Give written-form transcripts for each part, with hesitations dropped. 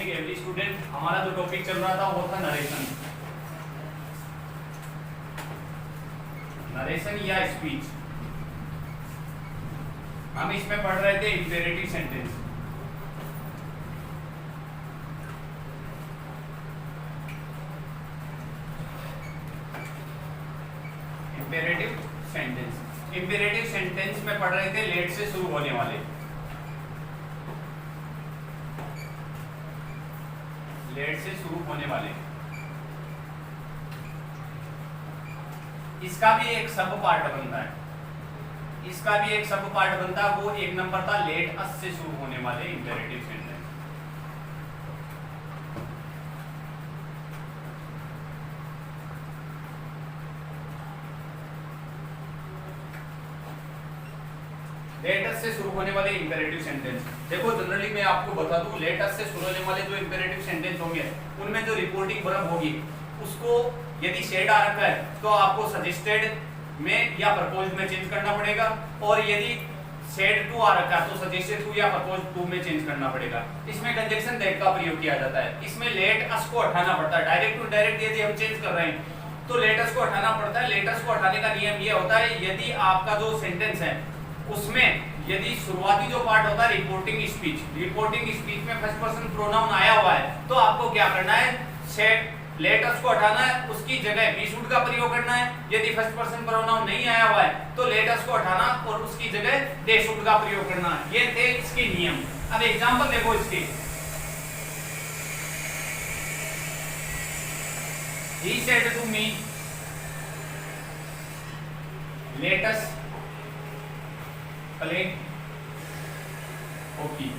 Morning every student. हमारा जो topic चल रहा था वो था नरेशन। नरेशन या स्पीच। हम इसमें पढ़ रहे थे imperative sentence. Imperative sentence. Imperative sentence में पढ़ रहे थे लेट से शुरू होने वाले। लेट से शुरू होने वाले इसका भी एक सब पार्ट बनता है। इसका भी एक सब पार्ट बनता है। वो एक नंबर था लेट अस से शुरू होने वाले इंपेरेटिव सेंटेंस। लेट अस से शुरू होने वाले इंपेरेटिव सेंटेंस। देखो जनरली मैं आपको बता दूं, लेट अस से शुरू होने वाले जो इंपेरेटिव सेंटेंस होंगे उनमें जो रिपोर्टिंग वर्ब होगी उसको यदि शेड आ रखा है तो आपको सजेस्टेड में या प्रपोज्ड में चेंज करना पड़ेगा, और यदि शेड टू आ रखा है तो सजेस्टेड टू या प्रपोज्ड टू में चेंज करना पड़ेगा। इसमें कंजक्शन दैट का प्रयोग किया जाता है। इसमें लेट अस को हटाना पड़ता है। डायरेक्ट टू डायरेक्ट यदि हम चेंज कर रहे हैं तो लेट अस को हटाना पड़ता है। लेट अस को हटाने का नियम ये होता है, यदि आपका जो सेंटेंस है उसमें यदि शुरुआती जो पार्ट होता है रिपोर्टिंग स्पीच, रिपोर्टिंग स्पीच में फर्स्ट पर्सन प्रोनाउन आया हुआ है तो आपको क्या करना है, शेड लेट अस को हटाना है, उसकी जगह बी शुड का प्रयोग करना है। यदि फर्स्ट पर्सन प्रोनाउन नहीं आया हुआ है तो लेट अस को हटाना और उसकी जगह दे शुड का प्रयोग करना। ये थे इसके नियम। अब एग्जांपल देखो इसके। He said to me, let us play hockey।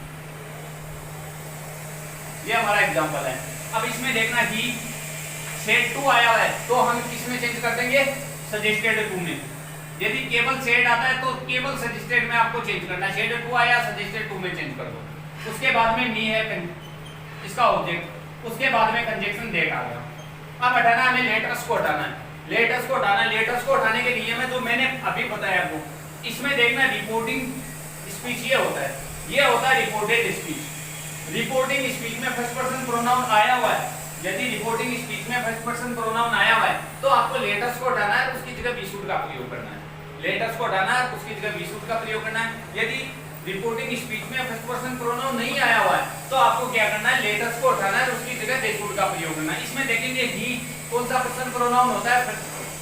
ये हमारा एग्जांपल है। अब इसमें देखना ही सेड टू आया है तो हम किस में चेंज कर देंगे, सजेस्टेड टू में। यदि केवल सेड आता है तो केवल सजेस्टेड में आपको चेंज करना है। सेड टू आया सजेस्टेड टू में चेंज कर दो। उसके बाद में मी है इसका ऑब्जेक्ट, उसके बाद में कंजक्शन दैट आ गया। अब हटाना हमें लेट अस को हटाना है। लेट अस को हटाना है। लेट अस को हटाने के नियम है जो मैंने अभी बताया आपको। इसमें देखना रिपोर्टिंग स्पीच ये होता है, ये होता है रिपोर्टेड स्पीच। रिपोर्टिंग स्पीच में फर्स्ट पर्सन प्रोनाउन आया हुआ है, यदि रिपोर्टिंग स्पीच में फर्स्ट पर्सन प्रोनाउन आया हुआ है तो आपको लेट अस को हटाना है, उसकी जगह बी शुड का प्रयोग करना है। लेट अस को हटाना है, उसकी जगह बी शुड का प्रयोग करना है। यदि रिपोर्टिंग स्पीच में फर्स्ट पर्सन प्रोनाउन नहीं आया हुआ है तो आपको क्या करना है, लेट अस को हटाना है, उसकी जगह दे शुड का प्रयोग करना है। इसमें देखेंगे ही कौन सा पर्सन प्रोनाउन होता है,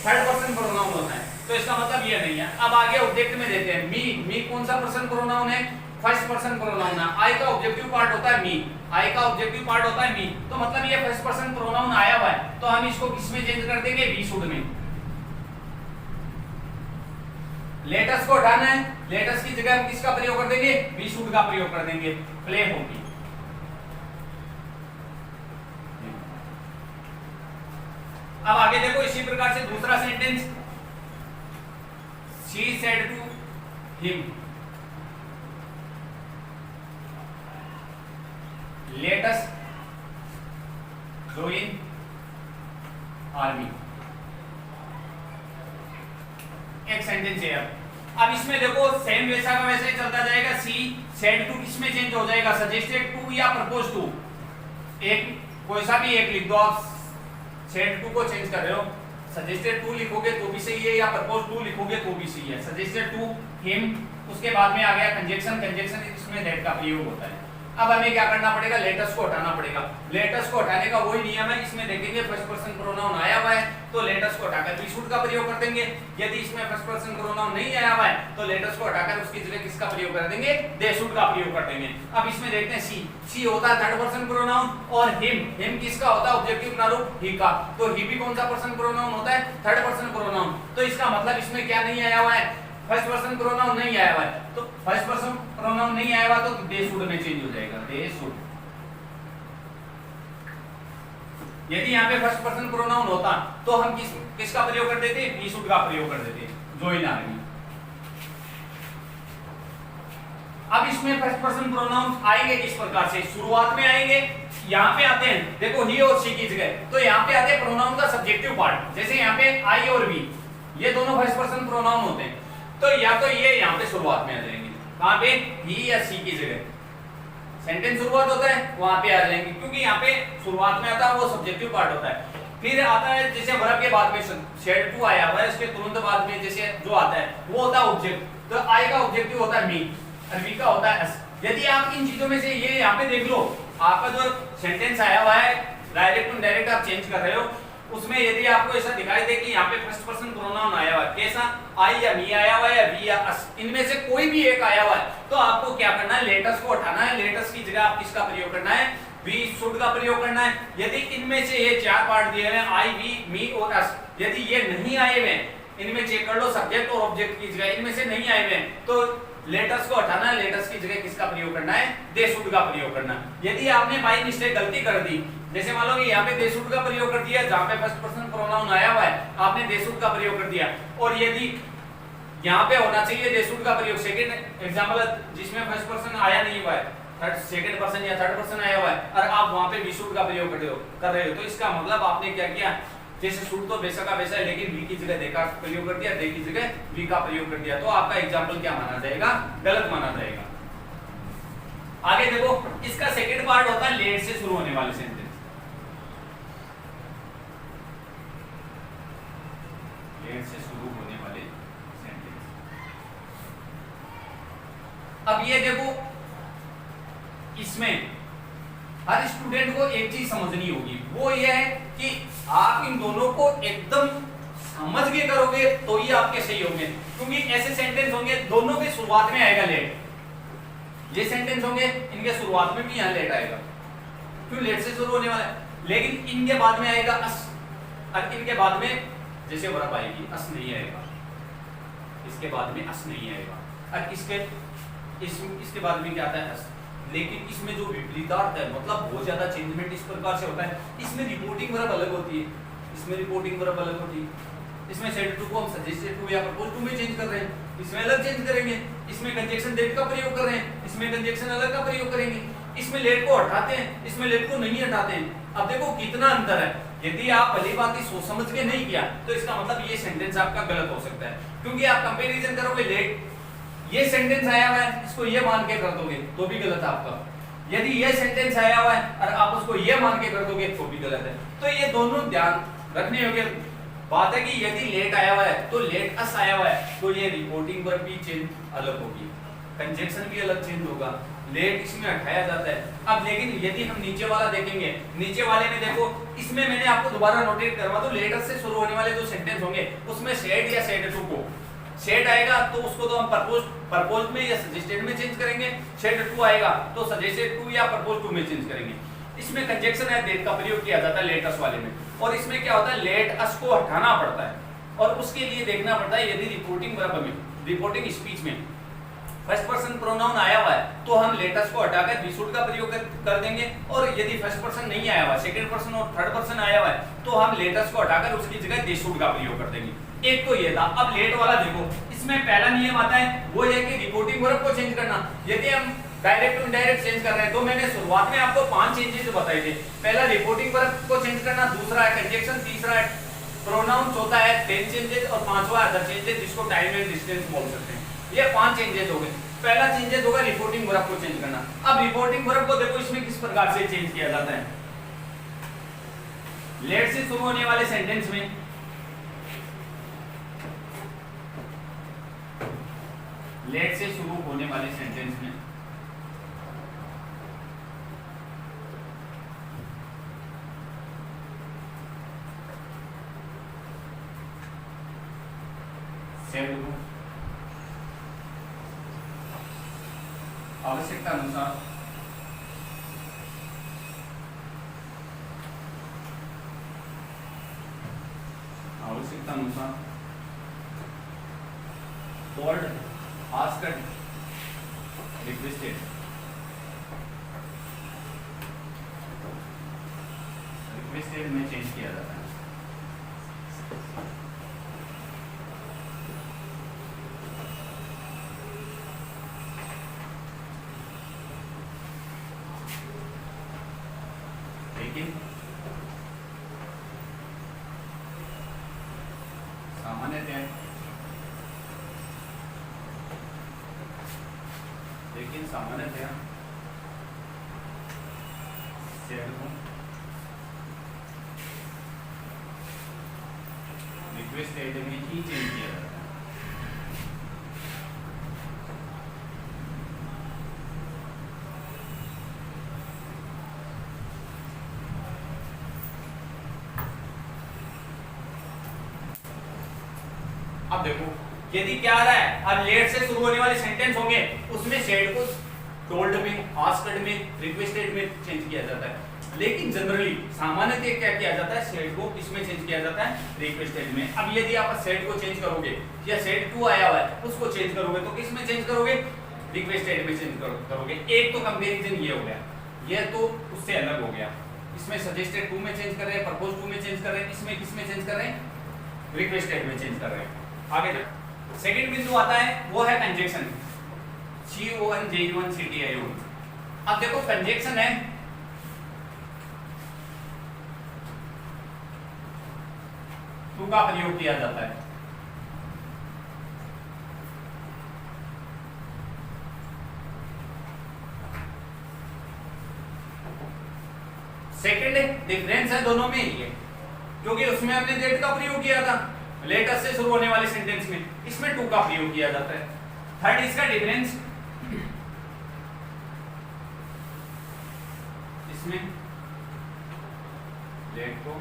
थर्ड पर्सन प्रोनाउन होता है, तो इसका मतलब ये नहीं है। अब आगे ऑब्जेक्ट में देते हैं मी कौन सा पर्सन प्रोनाउन है, फर्स्ट पर्सन प्रोनाउन है। आई का ऑब्जेक्टिव पार्ट होता है मी, आई का ऑब्जेक्टिव पार्ट होता है मी, तो मतलब ये फर्स्ट पर्सन प्रोनाउन आया हुआ है तो हम इसको किसमें चेंज कर देंगे, बी शुड में। लेट अस को हटाना है, लेट अस की जगह हम किसका प्रयोग कर देंगे, बी शुड का प्रयोग कर देंगे, प्ले होगी। अब आगे देखो इसी प्रकार से दूसरा sentence, she said to him let us join army. एक सेंटेंस है। अब इसमें देखो सेम वैसा का वैसा ही चलता जाएगा। सी सेड टू किसमें चेंज हो जाएगा, सजेस्टेड टू या प्रपोज टू। एक कोई सा भी एक लिख दो। आप सेड टू को चेंज कर रहे हो, सजेस्टेड टू लिखोगे तो भी सही है या प्रपोज टू लिखोगे तो भी सही है। सजेस्टेड टू हिम, उसके बाद में आ गया कंजक्शन, कंजक्शन इसमें दैट का प्रयोग होता है। अब हमें क्या करना पड़ेगा, लेट अस को हटाना पड़ेगा। लेट अस को हटाने का वही नियम है। इसमें देखेंगे फर्स्ट पर्सन प्रोनाउन आया हुआ है तो लेट अस को हटाकर बी शुड का प्रयोग कर देंगे। यदि इसमें फर्स्ट पर्सन प्रोनाउन नहीं आया हुआ है तो लेट अस को हटाकर उसकी जगह किसका प्रयोग कर देंगे, दे शुड का प्रयोग कर देंगे। अब इसमें देखते हैं सी होता है थर्ड पर्सन प्रोनाउन और हिम किसका होता है, ऑब्जेक्टिव प्रारूप ही का। तो ही भी कौन सा पर्सन प्रोनाउन होता है, थर्ड पर्सन प्रोनाउन। तो इसका मतलब इसमें क्या नहीं आया हुआ है, फर्स्ट पर्सन प्रोनाउन नहीं आया हुआ है। तो फर्स्ट पर्सन प्रोनाउन नहीं आया हुआ तो दे शुड में चेंज हो जाएगा, दे शुड। यदि यहाँ पे फर्स्ट पर्सन प्रोनाउन होता तो हम किसका प्रयोग कर देते, बी शुड का प्रयोग कर देते, जॉइन आर्मी। अब इसमें फर्स्ट पर्सन प्रोनाउन आएंगे किस प्रकार से, शुरुआत में आएंगे, यहाँ पे आते हैं देखो ही और सी की जगह, तो यहाँ पे आते हैं प्रोनाउन का सब्जेक्टिव पार्ट। जैसे यहाँ पे आई और बी ये दोनों फर्स्ट पर्सन प्रोनाउन होते हैं, तो या तो ये यहाँ पे शुरुआत में आ जाएंगे, कहाँ पे, ही या सी की जगह। सेंटेंस शुरुआत होता है वहां पे आ जाएंगे, क्योंकि यहाँ पे शुरुआत में आता है वो सब्जेक्टिव पार्ट होता है। फिर आता है जैसे वर्ब के बाद में शेड टू आया हुआ है, उसके तुरंत बाद में जैसे जो आता है वो होता है ऑब्जेक्ट। तो आई का ऑब्जेक्टिव होता है मी और वी का होता है अस। यदि आप इन चीजों में से ये यहाँ पे देख लो, आपका जो सेंटेंस आया हुआ है डायरेक्ट टू डायरेक्ट आप चेंज कर रहे हो, उसमें यदि आपको ऐसा दिखाई दे कि यहाँ पे फर्स्ट पर्सन प्रोनाउन आया हुआ है, कैसा आई या मी आया हुआ है या वी या अस, इनमें से कोई भी एक आया हुआ है, तो आपको क्या करना है, लेटर्स को हटाना है। लेटर्स की जगह आप किसका प्रयोग करना है, वी शुड का प्रयोग करना है। यदि इनमें से ये चार पार्ट दिए हुए हैं आई वी मी और अस, यदि ये नहीं आए हुए, इनमें चेक कर लो सब्जेक्ट और ऑब्जेक्ट की जगह इनमें से नहीं आए हुए, तो लेटर्स को हटाना है। लेटर्स की जगह किसका प्रयोग करना है, दे शुड का प्रयोग करना है। यदि आपने बाई मिस्टेक गलती कर दी, जैसे मान लो कि यहाँ पे दे शुड का प्रयोग कर दिया, जहां पे फर्स्ट पर्सन प्रोनाउन आया हुआ है आपने दे शुड का प्रयोग कर दिया, और यदि यहाँ पे होना चाहिए दे शुड का प्रयोग, सेकंड एग्जांपल जिसमें फर्स्ट पर्सन आया नहीं हुआ है, थर्ड सेकंड पर्सन या थर्ड पर्सन आया हुआ है, और आप वहां पे वी शुड का प्रयोग कर रहे हो, तो इसका मतलब आपने क्या किया, जैसे शुड तो वैसा का वैसा है, लेकिन वी की जगह दे का प्रयोग कर दिया, दे की जगह वी का प्रयोग कर दिया, तो आपका एग्जांपल क्या माना जाएगा, गलत माना जाएगा। आगे देखो, इसका सेकंड पार्ट होता है लेट से शुरू होने वाले सेंटेंस। लेट से शुरू होने वाले सेंटेंस। अब ये देखो, इसमें हर स्टूडेंट को एक चीज समझनी होगी, वो ये है कि आप इन दोनों को एकदम समझ के करोगे तो ही आपके सही होंगे, क्योंकि ऐसे सेंटेंस होंगे दोनों के शुरुआत में आएगा लेट, ये सेंटेंस होंगे इनके शुरुआत में भी यहां लेट आएगा, क्यों, लेट से शुरू होने वाला है, लेकिन इनके बाद में आएगा अस, और इनके बाद में जैसे वर्ब आएगी अस नहीं आएगा, इसके बाद में अस नहीं आएगा, और इसके बाद में क्या आता है अस। लेकिन इसमें जो विपरीतार्थ है, मतलब बहुत ज्यादा चेंजमेंट इस प्रकार से होता है, इसमें रिपोर्टिंग वर्ब अलग होती है, इसमें रिपोर्टिंग वर्ब अलग होती है, इसमें सेड टू को हम सजेस्टेड टू या प्रपोज टू में चेंज कर रहे हैं, इसमें अलग चेंज करेंगे, इसमें कंजक्शन डेट का प्रयोग कर रहे हैं, इसमें कंजक्शन अलग का प्रयोग करेंगे, इसमें लेट को हटाते हैं, इसमें लेट को नहीं हटाते हैं। अब देखो कितना अंतर है, यदि आप भली बात ही सोच समझ के नहीं किया तो इसका मतलब ये सेंटेंस आपका गलत हो सकता है, क्योंकि आप कंपैरिजन करोगे लेट, ये सेंटेंस आया हुआ है इसको ये मान के कर दोगे तो भी गलत है आपका, यदि ये सेंटेंस आया हुआ है और आप उसको ये मान के कर दोगे तो भी गलत है। तो ये दोनों ध्यान रखने योग्य बात है कि यदि लेट आया हुआ है तो लेट अस आया हुआ है तो ये रिपोर्टिंग वर्ब भी चेंज अलग होगी, कंजक्शन भी अलग चेंज होगा, लेट इसमें हटाया जाता है। अब लेकिन यदि हम नीचे वाला देखेंगे, नीचे वाले में देखो, इसमें मैंने आपको दोबारा नोटेट करवा दूं, लेटर से शुरू होने वाले जो सेंटेंस होंगे उसमें सेड या सेड टू को, सेड आएगा तो उसको तो हम परपोज में या सजेस्टेड में चेंज करेंगे, सेड टू आएगा तो सजेस्टेड टू या परपोज टू में चेंज करेंगे। इसमें कंजक्शन या डेट का प्रयोग किया जाता है लेटस वाले में, और इसमें क्या होता है लेट अस को हटाना पड़ता है, और उसके लिए देखना पड़ता है यदि रिपोर्टिंग वर्ब में, रिपोर्टिंग स्पीच में फर्स्ट पर्सन प्रोनाउन आया हुआ है तो हम लेटस को हटाकर वी शुड का प्रयोग कर देंगे, और यदि फर्स्ट पर्सन नहीं आया हुआ, सेकंड पर्सन और थर्ड पर्सन आया हुआ है तो हम लेटस को हटाकर उसकी जगह दे शुड का प्रयोग कर देंगे। एक तो ये था। अब लेट वाला देखो, इसमें पहला नियम आता है वो है कि रिपोर्टिंग वर्ब को चेंज करना। यदि हम डायरेक्ट टू इनडायरेक्ट चेंज कर रहे हैं तो मैंने शुरुआत में आपको 5 चेंजेस बताए थे। पहला रिपोर्टिंग वर्ब को चेंज करना, दूसरा है कंजक्शन, तीसरा है प्रोनाउन, चौथा है टेंस चेंजेस और पांचवा अदर चेंजेस जिसको टाइम एंड डिस्टेंस बोल सकते हैं। ये 5 चेंजेस हो गए। पहला चेंजेस होगा रिपोर्टिंग वर्ब को चेंज करना। अब रिपोर्टिंग वर्ब को देखो इसमें किस प्रकार से चेंज किया जाता है। लेट से शुरू होने वाले सेंटेंस में लेट से शुरू होने वाले सेंटेंस में आवश्यकता अनुसार told, asked, requested, रिक्वेस्टेड में चेंज किया जाता है। लेकिन सामान्यतः, लेकिन सामान्यतः, लेकिन सामान्यतः सेड को रिक्वेस्टेड में ही चेंज किया जाता है। अब देखो यदि क्या आ रहा है, अब लेट से शुरू होने वाले सेंटेंस होंगे उसमें सेड को टोल्ड में, आस्क्ड में, रिक्वेस्टेड में चेंज किया जाता है। लेकिन जनरली सामान्यतः क्या किया जाता है, सेड को किसमें चेंज किया जाता है, रिक्वेस्टेड में। अब यदि आप सेड को चेंज करोगे या सेड टू आया हुआ है उसको चेंज करोगे तो किसमें चेंज करोगे, रिक्वेस्टेड में चेंज करोगे। एक तो कंपैरिजन ये हो गया, ये तो उससे अलग हो गया। इसमें सजेस्टेड टू में चेंज कर रहे हैं, प्रपोज टू में चेंज कर रहे हैं, इसमें किसमें चेंज कर रहे हैं, रिक्वेस्टेड में चेंज कर रहे हैं। आगे देखो सेकंड बिंदु आता है वो है कंजक्शन, CON JUN CTION। अब देखो कंजक्शन है, टू का प्रयोग किया जाता है। सेकंड डिफरेंस है दोनों में ही है, क्योंकि उसमें हमने डेट का प्रयोग किया था लेटेस्ट से शुरू होने वाले सेंटेंस में, इसमें टू का प्रयोग किया जाता है। थर्ड इसका डिफरेंस, इसमें लेट को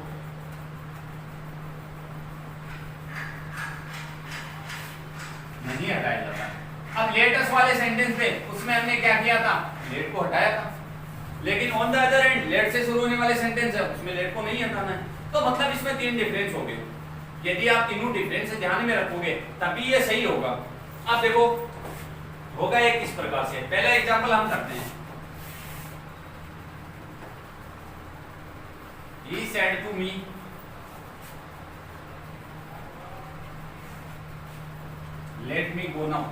नहीं हटाया जाता। अब लेटेस्ट वाले सेंटेंस पे उसमें हमने क्या किया था, लेट को हटाया था। लेकिन on the other and let से शुरू होने वाले सेंटेंस है उसमें लेट को नहीं हटाना है। तो मतलब इसमें तीन डिफरेंस हो गए। यदि आप तीनों डिफरेंस ध्यान में रखोगे तभी ये सही होगा। अब देखो होगा एक इस प्रकार से, पहला एग्जांपल हम करते हैं। He said to me, let me go now।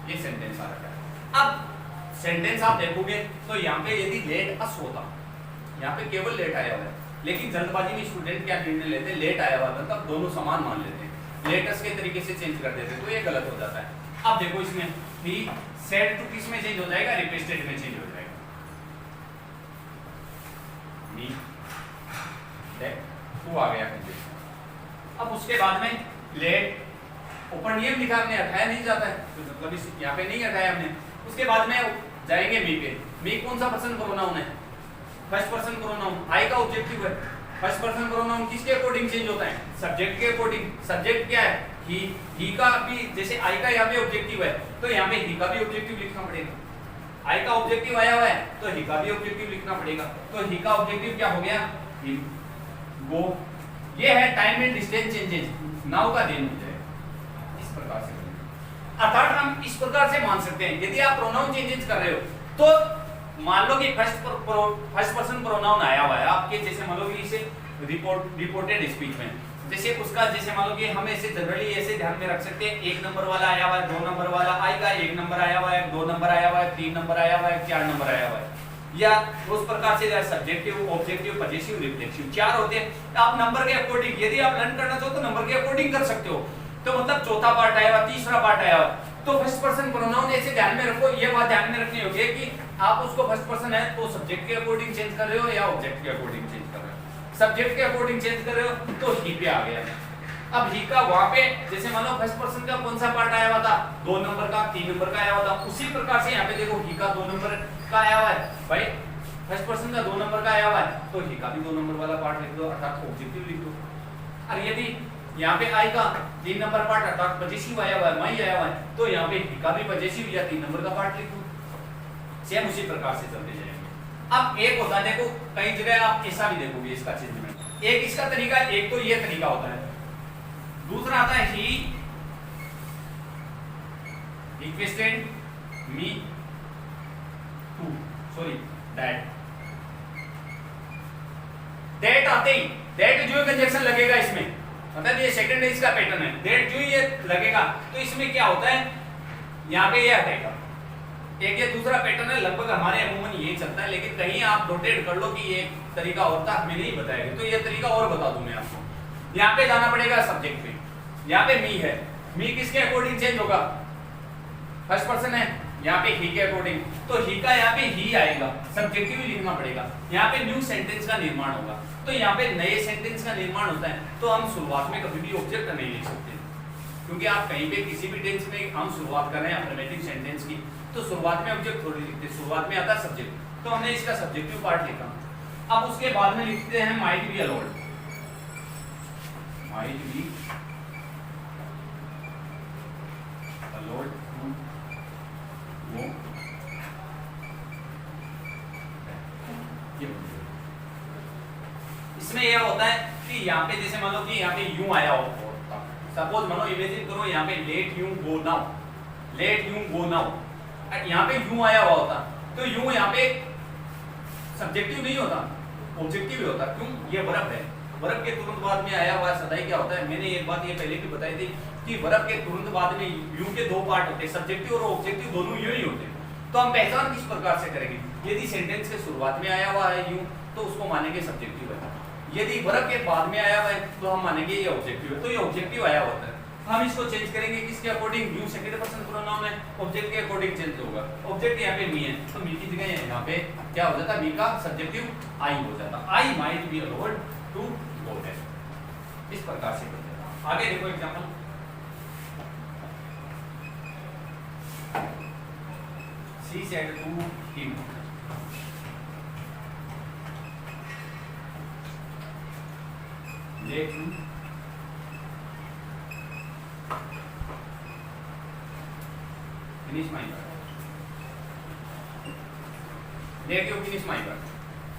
ये सेंटेंस आ रहा है। अब सेंटेंस आप देखोगे तो यहाँ पे यदि लेट अस होता, यहाँ पे केवल लेट आया हुआ है, लेकिन जल्दबाजी में स्टूडेंट क्या निर्णय लेते हैं, लेट आया हुआ था तब दोनों समान मान लेते हैं, लेटस के तरीके से चेंज कर देते हैं, तो ये गलत हो जाता है। अब देखो इसमें ही सेड टू किस में चेंज हो जाएगा, रिक्वेस्टेड में चेंज हो जाएगा। मी दैट टू आ गया कंजक्शन। अब उसके बाद में लेट ऊपर नियम लिखा हमने, हटाया नहीं जाता है, तो मतलब इस यहाँ पे नहीं हटाया हमने। उसके बाद में जाएंगे मी पे। मी कौन सा पर्सन प्रोनाउन है, फर्स्ट पर्सन प्रोनाउन, आई का ऑब्जेक्टिव है। फर्स्ट पर्सन प्रोनाउन किसके अकॉर्डिंग चेंज होता है, सब्जेक्ट के अकॉर्डिंग। सब्जेक्ट क्या है, ही का भी, जैसे आई का यहाँ पे ऑब्जेक्टिव है तो यहाँ पे ही का भी ऑब्जेक्टिव लिखना पड़ेगा। आई का ऑब्जेक्टिव आया हुआ है तो ही का भी ऑब्जेक्टिव लिखना पड़ेगा। तो ही का ऑब्जेक्टिव क्या हो गया, ही गो। ये है time and distance changes, now का देन हो जाएगा इस प्रकार से। अर्थात हम इस प्रकार से मान सकते हैं, यदि आप प्रोनाउन चेंजेस कर रहे हो तो मान लो कि फर्स्ट पर्सन प्रोनाउन आया हुआ है आपके, जैसे मान लो कि इसे रिपोर्टेड स्पीच में, जैसे उसका, जैसे मान लो कि हम ऐसे जनरली ऐसे ध्यान में रख सकते हैं, एक नंबर वाला आया हुआ है, दो नंबर वाला आएगा, एक नंबर आया हुआ है, दो नंबर आया हुआ है, तीन नंबर आया हुआ है, चार नंबर आया हुआ है, या उस प्रकार से सब्जेक्टिव, ऑब्जेक्टिव, पजेसिव, रिफ्लेक्सिव चार होते हैं। तो आप नंबर के अकॉर्डिंग यदि आप लर्न करना चाहो तो नंबर के अकॉर्डिंग कर सकते हो। तो मतलब चौथा पार्ट आया हुआ, तीसरा पार्ट आया हुआ, तो फर्स्ट पर्सन प्रोनाउन ऐसे ध्यान में रखो। ये बात ध्यान में रखनी होगी कि आप उसको फर्स्ट पर्सन है तो सब्जेक्ट के अकॉर्डिंग चेंज कर रहे हो या ऑब्जेक्ट के अकॉर्डिंग चेंज कर रहे हो। सब्जेक्ट के अकॉर्डिंग चेंज कर रहे हो तो ही पे आ गया। अब ही का वहां पे जैसे मान लो फर्स्ट पर्सन का कौन सा पार्ट आया हुआ था, दो नंबर का, तीन नंबर का आया हुआ था, उसी प्रकार से यहाँ पे देखो ही का दो नंबर का आया हुआ है भाई, फर्स्ट पर्सन का दो नंबर का आया हुआ है तो ही का भी दो नंबर वाला पार्ट लिख दो, अर्थात ऑब्जेक्टिव लिख दो। और यदि यहाँ पे आई का तीन नंबर पार्ट अर्थात पजेसिव आया हुआ है, माई आया हुआ है, तो यहाँ पे ही का भी पजेसिव या तीन नंबर का पार्ट लिख दो। सेम उसी प्रकार से चलते जाएंगे। अब एक होता है, देखो कई जगह आप ऐसा भी देखोगे इसका चेंजमेंट, एक इसका तरीका, एक तो ये तरीका होता है, दूसरा आता है he requested me to, sorry that. That आते ही दैट जो कंजक्शन लगेगा इसमें, मतलब ये सेकंड इसका पैटर्न है, दैट जो ये लगेगा तो इसमें क्या होता है, यहाँ पे ये हटेगा। एक ये दूसरा पैटर्न है, लगभग हमारे अमूमन यही चलता है, लेकिन कहीं आप नोटेट कर लो कि ये तरीका और था, हमें नहीं बताएगा, तो ये तरीका और बता दूं मैं आपको। यहाँ पे जाना पड़ेगा सब्जेक्ट पे, यहाँ पे मी है, मी किसके अकॉर्डिंग चेंज होगा, फर्स्ट पर्सन है यहाँ पे ही के अकॉर्डिंग, तो ही का यहाँ पे ही आएगा, सब्जेक्टिव ही लिखना पड़ेगा। यहाँ पे न्यू सेंटेंस का निर्माण होगा, तो यहाँ पे नए सेंटेंस का निर्माण होता है, तो हम शुरुआत में कभी भी ऑब्जेक्ट नहीं लिख सकते, क्योंकि आप कहीं पे किसी भी टेंस में हम शुरुआत कर रहे हैं अफर्मेटिव सेंटेंस की, तो शुरुआत में ऑब्जेक्ट थोड़ी लिखते, शुरुआत में आता है सब्जेक्ट, तो हमने इसका सब्जेक्टिव पार्ट लिखा। अब उसके बाद में लिखते हैं might be allowed, might be allowed वो इसमें यह होता है कि यहाँ पे जैसे मान लो कि यहाँ पे यूं आया हो, सपोज मानो इमेजिन करो यहाँ पे let you go now, let you go now, यहाँ पे यूं आया हुआ होता, तो यूं यहाँ पे सब्जेक्टिव नहीं होता, ऑब्जेक्टिव ही होता। क्यों? ये वर्ब है, वर्ब के तुरंत बाद में आया हुआ सदाई क्या होता है, मैंने एक बात ये पहले भी बताई थी कि वर्ब के तुरंत बाद में यू के दो पार्ट होते हैं, सब्जेक्टिव और ऑब्जेक्टिव दोनों यूं ही होते हैं। तो हम पहचान किस प्रकार से करेंगे, यदि सेंटेंस के शुरुआत में आया हुआ है यूं, तो उसको मानेंगे सब्जेक्टिव है, यदि वर्ब के बाद में आया हुआ है तो हम मानेंगे ये ऑब्जेक्टिव है, तो ये ऑब्जेक्टिव आया होता है। हम इसको चेंज करेंगे किसके according, you second person pronoun है, ऑब्जेक्ट के अकॉर्डिंग चेंज होगा, ऑब्जेक्ट यहाँ पे मी है, तो मी की जगह यहाँ पे क्या हो जाता, मी का सब्जेक्टिव आई हो जाता, I might be allowed to go there, इस प्रकार से कर देता। आगे देखो example, she said to him, let you finish my work, let you finish my work,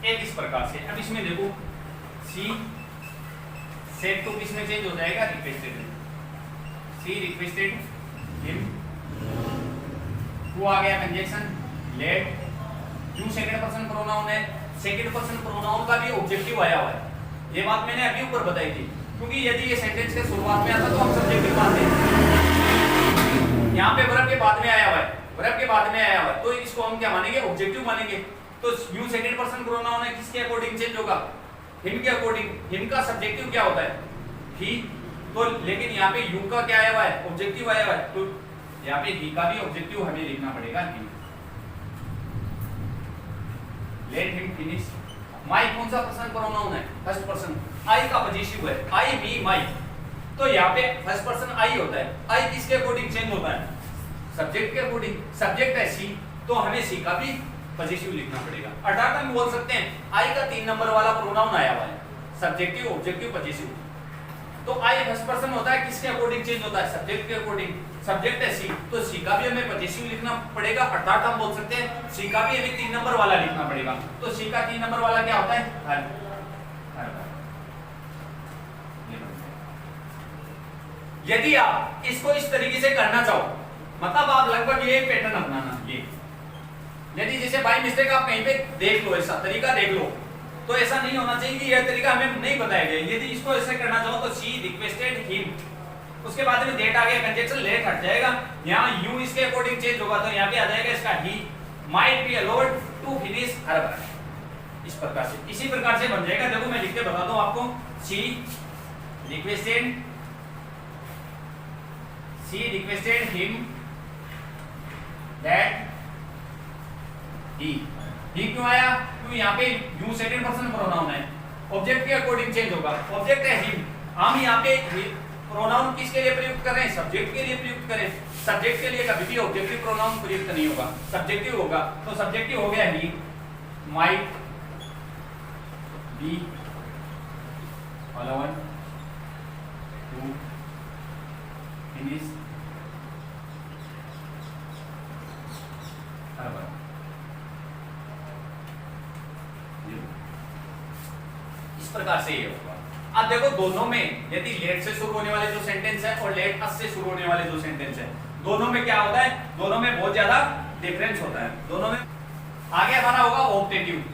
एक इस प्रकार से। अब इसमें देखो सी सेड टू किसमें चेंज हो जाएगा, रिक्वेस्टेड, सी रिक्वेस्टेड हिम, वो आ गया conjunction let, you second person pronoun है, सेकंड पर्सन प्रोनाउन का भी ऑब्जेक्टिव आया हुआ है, ये बात मैंने अभी ऊपर बताई थी, क्योंकि यदि ये सेंटेंस के शुरुआत में आता तो हम सब्जेक्टिव मानते हैं, यहाँ पे वर्ब के बाद में आया हुआ है, वर्ब के बाद में आया हुआ है, तो इसको हम क्या मानेंगे, ऑब्जेक्टिव मानेंगे। तो यू सेकंड पर्सन प्रोनाउन है, किसके अकॉर्डिंग चेंज होगा, हिम के अकॉर्डिंग, हिम का सब्जेक्टिव क्या होता है, ही, तो लेकिन यहाँ पे यू का क्या आया हुआ है, ऑब्जेक्टिव आया हुआ है, तो यहाँ पे ही का भी ऑब्जेक्टिव हमें लिखना पड़ेगा, ही, लेट हिम फिनिश। माई कौन सा पर्सन प्रोनाउन है, फर्स्ट पर्सन, आई का पॉजिटिव है, आई मी माई, तो यहाँ पे फर्स्ट पर्सन आई होता है, आई किसके अकॉर्डिंग चेंज होता है, सब्जेक्ट के अकॉर्डिंग, सब्जेक्ट है सी, तो हमें सी का भी पॉजिटिव लिखना पड़ेगा। अर्थात हम बोल सकते हैं आई का 3 नंबर वाला प्रोनाउन आया हुआ है, सब्जेक्टिव ऑब्जेक्टिव पॉजिटिव, तो आई फर्स्ट पर्सन होता है, किसके अकॉर्डिंग चेंज होता है, सब्जेक्ट के अकॉर्डिंग, सब्जेक्ट है सी, तो सी का भी हमें पॉजिटिव लिखना पड़ेगा, अर्थात हम बोल सकते हैं सी का भी हमें 3 नंबर वाला लिखना पड़ेगा। तो सी का 3 नंबर वाला क्या होता है, हर, यदि आप इसको इस तरीके से करना चाहो, मतलब आप लगभग ये पैटर्न अपनाना, ये यदि जैसे बाय मिस्टेक आप कहीं पे देख लो, ऐसा तरीका देख लो, तो ऐसा नहीं होना चाहिए कि यह तरीका हमें नहीं बताया गया। यदि इसको ऐसे करना चाहो तो शी रिक्वेस्टेड हिम, उसके बाद में डेट आ गया, कंजक्शन लेट हट जाएगा, यहाँ यू इसके अकॉर्डिंग चेंज होगा, तो यहाँ पे आ जाएगा इसका he might be allowed to finish हर बार, इस प्रकार से, इसी प्रकार से बन जाएगा। देखो मैं लिख के बता दूं आपको, she requested him that he क्यों आया, क्योंकि यहाँ पे यू सेकंड पर्सन प्रोनाउन है, ऑब्जेक्ट के अकॉर्डिंग चेंज होगा, ऑब्जेक्ट है हिम, हम यहाँ पे प्रोनाउन किसके लिए प्रयुक्त कर रहे हैं, सब्जेक्ट के लिए प्रयुक्त करें, सब्जेक्ट के लिए कभी भी ऑब्जेक्टिव प्रोनाउन प्रयुक्त नहीं होगा, सब्जेक्टिव होगा, तो सब्जेक्टिव हो गया he might be allowed to finish हर बार, इस प्रकार से ये होगा। अब देखो दोनों में यदि लेट से शुरू होने वाले जो सेंटेंस है और लेट अस से शुरू होने वाले जो सेंटेंस है, दोनों में क्या होता है, दोनों में बहुत ज्यादा डिफरेंस होता है, दोनों में। आगे हमारा होगा optative,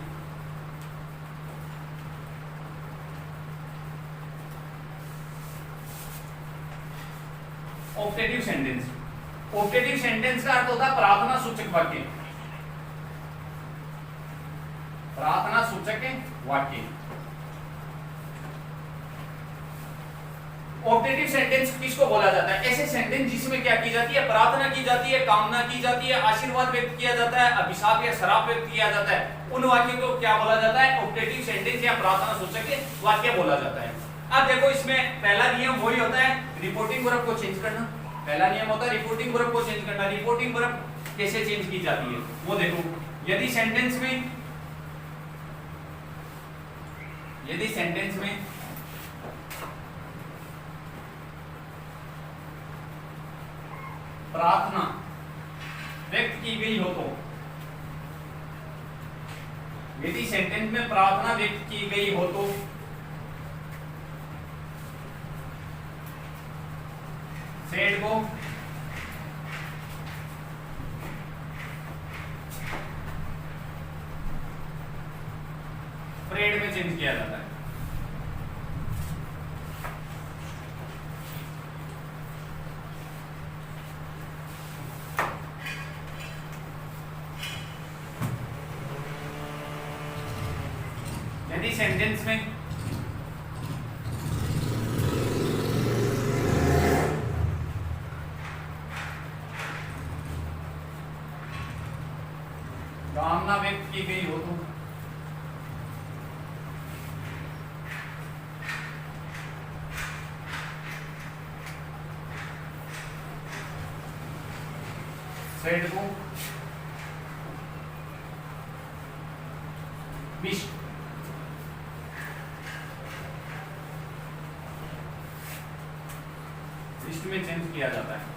optative sentence, optative sentence का अर्थ होता है प्रार्थना सूचक वाक्य, प्रार्थना सूचक वाक्य। ऑप्टेटिव सेंटेंस किसको बोला जाता है? ऐसे सेंटेंस जिसमें क्या की जाती है? प्रार्थना की जाती है, कामना की जाती है, आशीर्वाद व्यक्त किया जाता है, अभिशाप या श्राप व्यक्त किया जाता है। उन वाक्यों को क्या बोला जाता है? ऑप्टेटिव सेंटेंस या प्रार्थना सूचक वाक्य बोला जाता है। अब देखो इसमें पहला नियम वही होता है, रिपोर्टिंग वर्ब को चेंज करना। पहला नियम होता है रिपोर्टिंग वर्ब को चेंज करना। रिपोर्टिंग वर्ब कैसे चेंज की जाती है वो देखो। यदि सेंटेंस में प्रार्थना व्यक्त की गई हो तो, यदि सेंटेंस में प्रार्थना व्यक्त की गई हो तो सेड को प्रेड में चेंज किया जाता है। यदि सेंटेंस में कामना व्यक्त की गई हो तो सेड को विश लिस्ट में चेंज किया जाता है।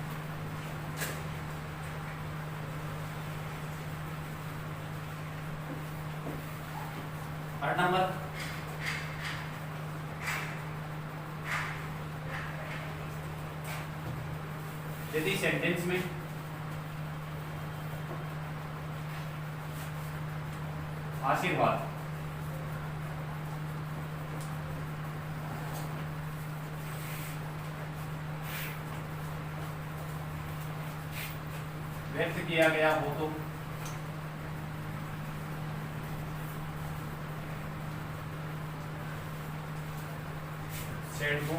आठ नंबर, यदि सेंटेंस में आशीर्वाद व्यक्त किया गया हो तो सेड को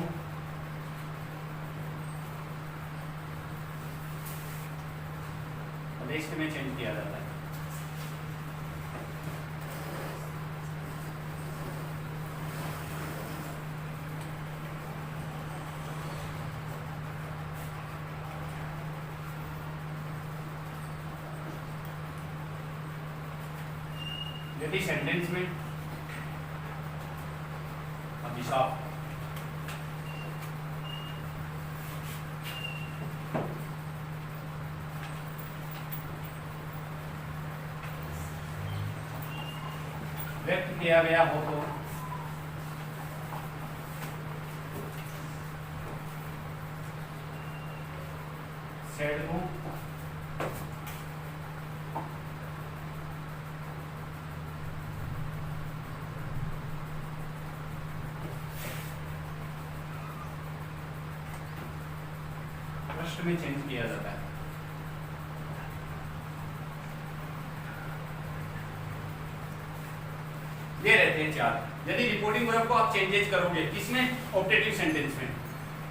लिस्ट में चेंज किया जाता है। यदि सेंटेंस में अभिशाप व्यक्त किया गया हो तो सेड को प्रश्न में चेंज किया जाता है। ये रहते हैं चार। यदि रिपोर्टिंग वर्ब को आप चेंजेस करोगे किसमें? ऑप्टेटिव सेंटेंस में।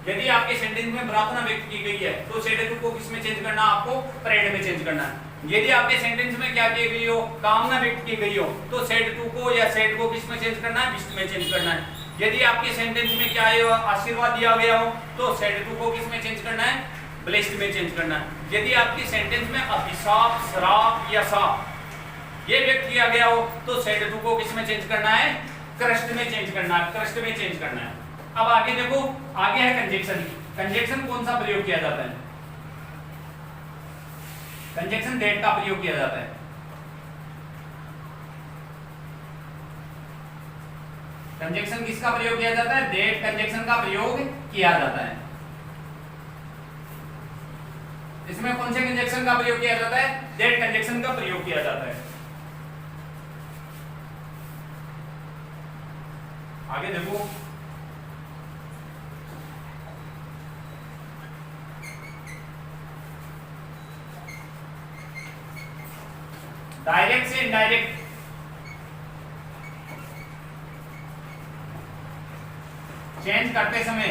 यदि आपके सेंटेंस में प्रार्थना व्यक्त की गई है तो सेड को किसमें चेंज करना? आपको प्रेड में चेंज करना है। यदि आपके सेंटेंस में क्या की गई हो? कामना व्यक्त की गई हो तो सेड टू को या सेड को किसमें चेंज करना है? विश में चेंज करना है। यदि आपके सेंटेंस में क्या है? आशीर्वाद दिया गया हो तो सेड टू को किसमें चेंज करना है? ब्लेस्ड में चेंज करना है। यदि आपके सेंटेंस में अभिशाप, श्राप या शाप ये व्यक्त किया गया हो तो सेड टू को किसमें चेंज करना है? क्रस्ट में चेंज करना है, क्रस्ट में चेंज करना है। अब आगे देखो, आगे है कंजक्शन। कंजक्शन कौन सा प्रयोग किया जाता है? कंजक्शन दैट का प्रयोग किया जाता है। कंजक्शन किसका प्रयोग किया जाता है? दैट कंजक्शन का प्रयोग किया जाता है। इसमें कौन से कंजक्शन का प्रयोग किया जाता है? दैट कंजक्शन का प्रयोग किया जाता है। आगे देखो, डायरेक्ट से इनडायरेक्ट चेंज करते समय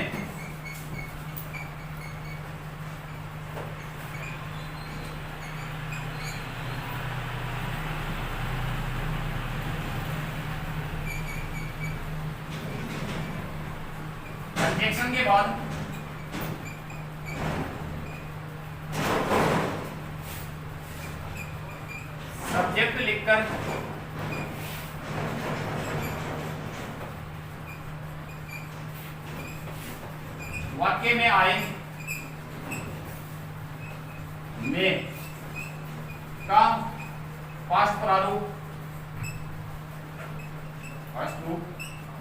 कंजक्शन के बाद सब्जेक्ट लिखकर वाक्य में आए में का पास्ट प्रारूप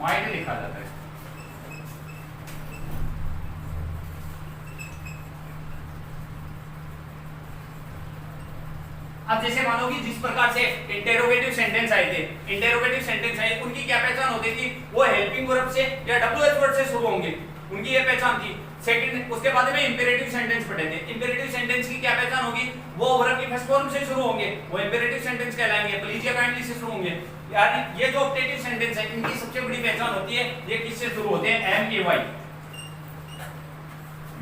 माइट लिखा जाता है। अब जैसे मानो कि जिस प्रकार से इंटेरोगेटिव सेंटेंस आए थे, इंटेरोगेटिव सेंटेंस आए, उनकी क्या पहचान होती थी, वो हेल्पिंग वर्ब से या डब्ल्यूएच वर्ड से शुरू होंगे, उनकी ये पहचान थी। सेकंड, उसके बाद में इंपेरेटिव सेंटेंस पढ़े थे। इंपेरेटिव सेंटेंस की क्या पहचान होगी, वो वर्ब की फर्स्ट फॉर्म से शुरू होंगे, वो इंपेरेटिव सेंटेंस कहलाएंगे, प्लीज या काइंडली से शुरू होंगे। यानी ये जो ऑप्टेटिव सेंटेंस है, इनकी सबसे बड़ी पहचान होती है, ये किससे शुरू होते हैं, एम ए वाई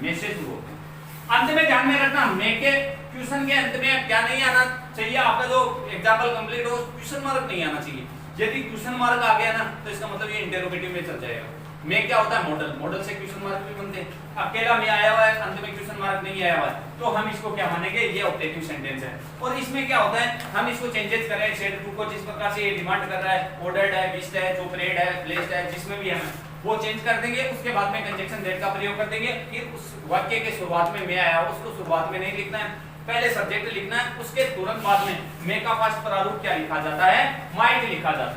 में से शुरू होते हैं। अंत में ध्यान में रखना, मे के क्वेश्चन के अंत में क्या नहीं आना चाहिए, आपका जो एग्जांपल कंप्लीट हो क्वेश्चन मार्क नहीं आना चाहिए। यदि क्वेश्चन मार्क आ गया ना तो इसका मतलब ये इंटेरोगेटिव में चल जाएगा। में क्या होता है, मॉडल, मॉडल से क्वेश्चन मार्क भी बनते हैं। अकेला में आया हुआ है, अंत में क्वेश्चन मार्क नहीं आया हुआ है, तो हम इसको क्या मानेंगे, ये ऑप्टेटिव सेंटेंस है। और इसमें क्या होता है, हम इसको चेंजेस कर रहे हैं सेट 2 को, जिस प्रकार से ये डिमांड कर रहा है, ऑर्डर्ड है, विश्ड है, जो परेड है, प्लेस्ड है, जिसमें भी है वो चेंज कर देंगे। उसके बाद में कंजक्शन दैट का प्रयोग कर देंगे। फिर उस वाक्य के शुरुआत में मैं आया, उसको शुरुआत में नहीं लिखना है, पहले सब्जेक्ट लिखना है, उसके तुरंत बाद में मे का पास्ट प्रारूप क्या लिखा जाता है, माइट लिखा जाता है।